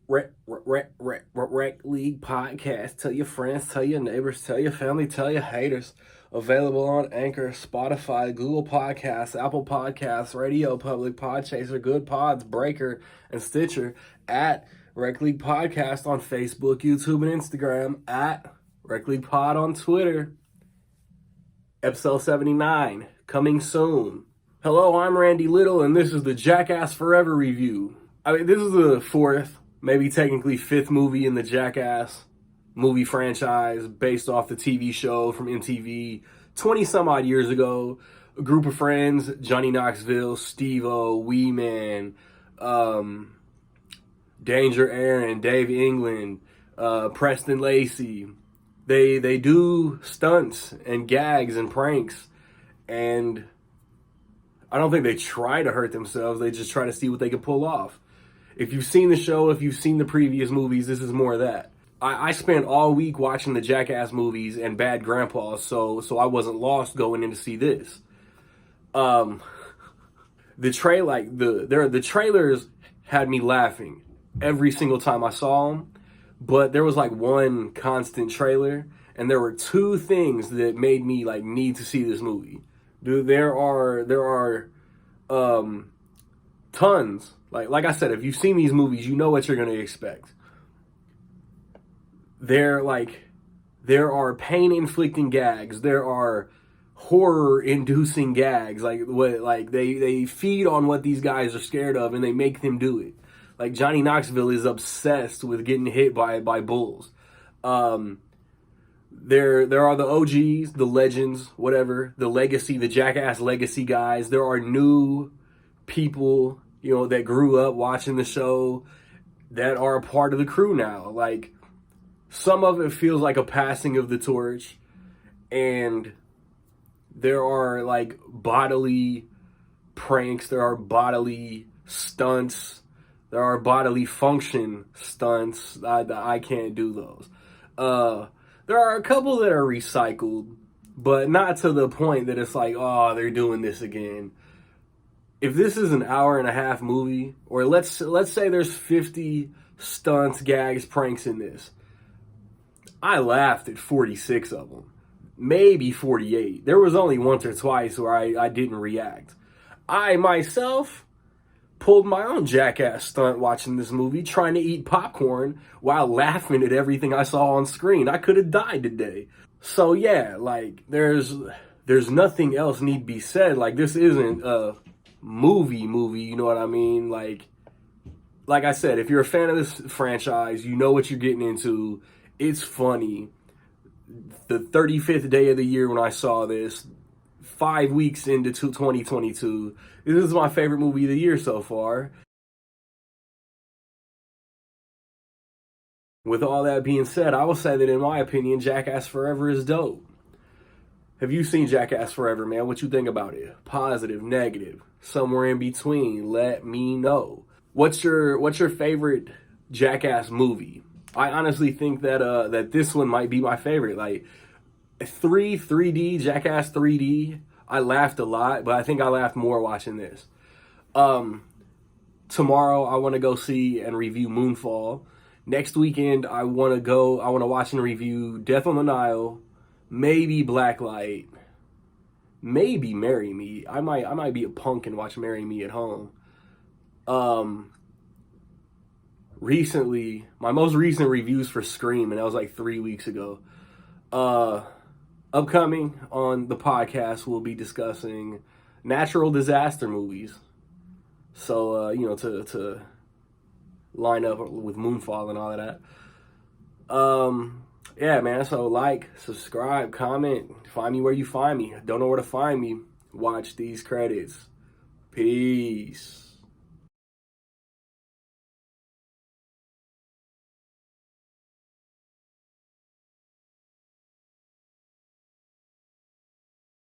Rec League podcast. Tell your friends, tell your neighbors, tell your family, tell your haters. Available on Anchor, Spotify, Google Podcasts, Apple Podcasts, Radio Public, Podchaser, Good Pods, Breaker, and Stitcher. At Rec League Podcast on Facebook, YouTube, and Instagram. At Rec League Pod on Twitter. Episode 79, coming soon. Hello, I'm Randy Little, and this is the Jackass Forever review. I mean, this is the fourth, maybe technically fifth movie in the Jackass movie franchise based off the TV show from MTV 20 some odd years ago. A group of friends, Johnny Knoxville, Steve-O, Wee Man, Danger Aaron, Dave England, Preston Lacey. They do stunts and gags and pranks, and I don't think they try to hurt themselves. They just try to see what they can pull off. If you've seen the show, if you've seen the previous movies, this is more of that. I spent all week watching the Jackass movies and Bad Grandpas, so I wasn't lost going in to see this. The trailers had me laughing every single time I saw them, but there was like one constant trailer, and there were two things that made me like need to see this movie. Dude, there are tons. Like I said, if you've seen these movies, you know what you're gonna expect. There are pain-inflicting gags. There are horror-inducing gags. They feed on what these guys are scared of, and they make them do it. Like Johnny Knoxville is obsessed with getting hit by bulls. There are the OGs, the legends, whatever, the legacy, the Jackass legacy guys. There are new people, that grew up watching the show that are a part of the crew now. Like, some of it feels like a passing of the torch, and there are like bodily pranks, there are bodily stunts, there are bodily function stunts. I can't do those. There are a couple that are recycled, but not to the point that it's like, oh, they're doing this again. If this is an hour and a half movie, or let's say there's 50 stunts, gags, pranks in this, I laughed at 46 of them, maybe 48. There was only once or twice where I didn't react. I myself pulled my own Jackass stunt watching this movie, trying to eat popcorn while laughing at everything I saw on screen. I could have died today. So yeah, like there's nothing else need be said. Like, this isn't a movie, you know what I mean? Like I said, if you're a fan of this franchise, you know what you're getting into. It's funny. The 35th day of the year when I saw this, 5 weeks into 2022, this is my favorite movie of the year so far. With all that being said, I will say that in my opinion, Jackass Forever is dope. Have you seen Jackass Forever, man? What you think about it? Positive, negative, somewhere in between? Let me know. What's your favorite Jackass movie? I honestly think that this one might be my favorite. Like 3D, Jackass 3D, I laughed a lot, but I think I laughed more watching this. Tomorrow I want to go see and review Moonfall. Next weekend I want to watch and review Death on the Nile, maybe Blacklight, maybe Marry Me. I might be a punk and watch Marry Me at home. Recently, my most recent reviews for Scream, and that was like 3 weeks ago. Upcoming on the podcast, we'll be discussing natural disaster movies. So, to line up with Moonfall and all of that. Yeah, man, so like, subscribe, comment, find me where you find me. Don't know where to find me? Watch these credits. Peace.